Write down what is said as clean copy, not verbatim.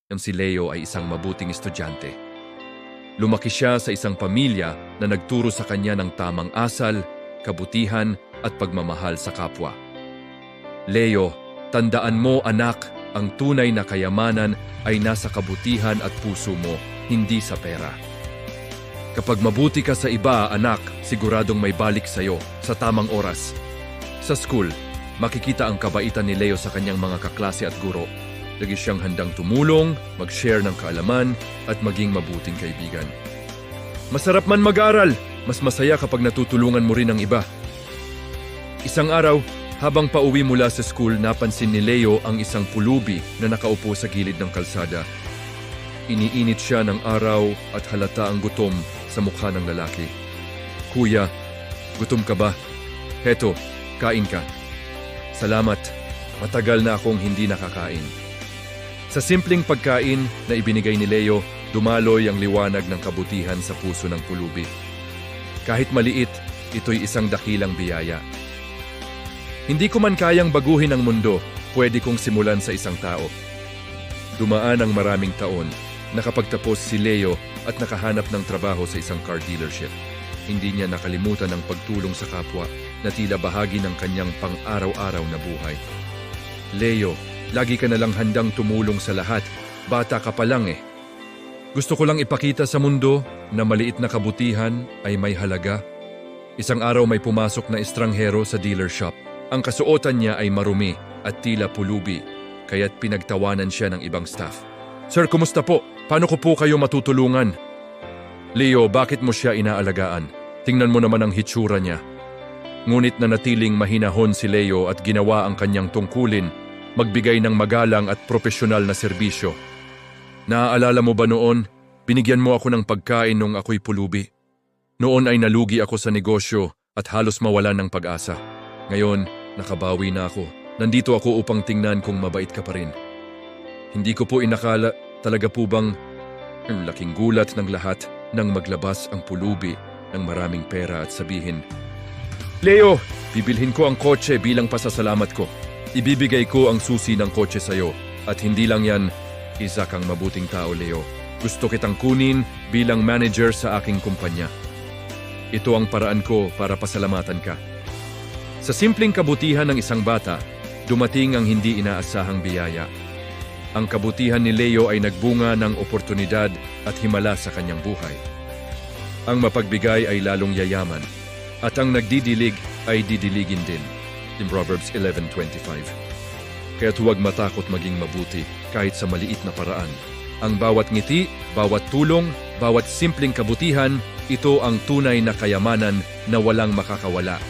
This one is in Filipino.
Ang si Leo ay isang mabuting estudyante. Lumaki siya sa isang pamilya na nagturo sa kanya ng tamang asal, kabutihan at pagmamahal sa kapwa. Leo, tandaan mo anak, ang tunay na kayamanan ay nasa kabutihan at puso mo, hindi sa pera. Kapag mabuti ka sa iba, anak, siguradong may balik sa'yo sa tamang oras. Sa school, makikita ang kabaitan ni Leo sa kanyang mga kaklase at guro. Lagi siyang handang tumulong, mag-share ng kaalaman, at maging mabuting kaibigan. Masarap man mag-aral, mas masaya kapag natutulungan mo rin ang iba. Isang araw, habang pauwi mula sa school, napansin ni Leo ang isang pulubi na nakaupo sa gilid ng kalsada. Iniinit siya ng araw at halata ang gutom sa mukha ng lalaki. Kuya, gutom ka ba? Heto, kain ka. Salamat, matagal na akong hindi nakakain. Sa simpleng pagkain na ibinigay ni Leo, dumaloy ang liwanag ng kabutihan sa puso ng pulubi. Kahit maliit, ito'y isang dakilang biyaya. Hindi ko man kayang baguhin ang mundo, pwede kong simulan sa isang tao. Dumaan ang maraming taon, nakapagtapos si Leo at nakahanap ng trabaho sa isang car dealership. Hindi niya nakalimutan ang pagtulong sa kapwa na tila bahagi ng kanyang pang-araw-araw na buhay. Leo, lagi ka nalang handang tumulong sa lahat. Bata ka pa lang eh. Gusto ko lang ipakita sa mundo na maliit na kabutihan ay may halaga. Isang araw may pumasok na estranghero sa dealer shop. Ang kasuotan niya ay marumi at tila pulubi, kaya't pinagtawanan siya ng ibang staff. Sir, kumusta po? Paano ko po kayo matutulungan? Leo, bakit mo siya inaalagaan? Tingnan mo naman ang hitsura niya. Ngunit nanatiling mahinahon si Leo at ginawa ang kanyang tungkulin, magbigay ng magalang at propesyonal na serbisyo. Naaalala mo ba noon, binigyan mo ako ng pagkain nung ako'y pulubi? Noon ay nalugi ako sa negosyo at halos mawalan ng pag-asa. Ngayon, nakabawi na ako. Nandito ako upang tingnan kung mabait ka pa rin. Hindi ko po inakala, talaga po bang laking gulat ng lahat nang maglabas ang pulubi ng maraming pera at sabihin, Leo, bibilhin ko ang kotse bilang pasasalamat ko. Ibibigay ko ang susi ng kotse sa'yo. At hindi lang yan, isa kang mabuting tao, Leo. Gusto kitang kunin bilang manager sa aking kumpanya. Ito ang paraan ko para pasalamatan ka. Sa simpleng kabutihan ng isang bata, dumating ang hindi inaasahang biyaya. Ang kabutihan ni Leo ay nagbunga ng oportunidad at himala sa kanyang buhay. Ang mapagbigay ay lalong yayaman, at ang nagdidilig ay didiligin din. In Proverbs 11:25. Kaya't huwag matakot maging mabuti kahit sa maliit na paraan. Ang bawat ngiti, bawat tulong, bawat simpleng kabutihan, ito ang tunay na kayamanan na walang makakawala.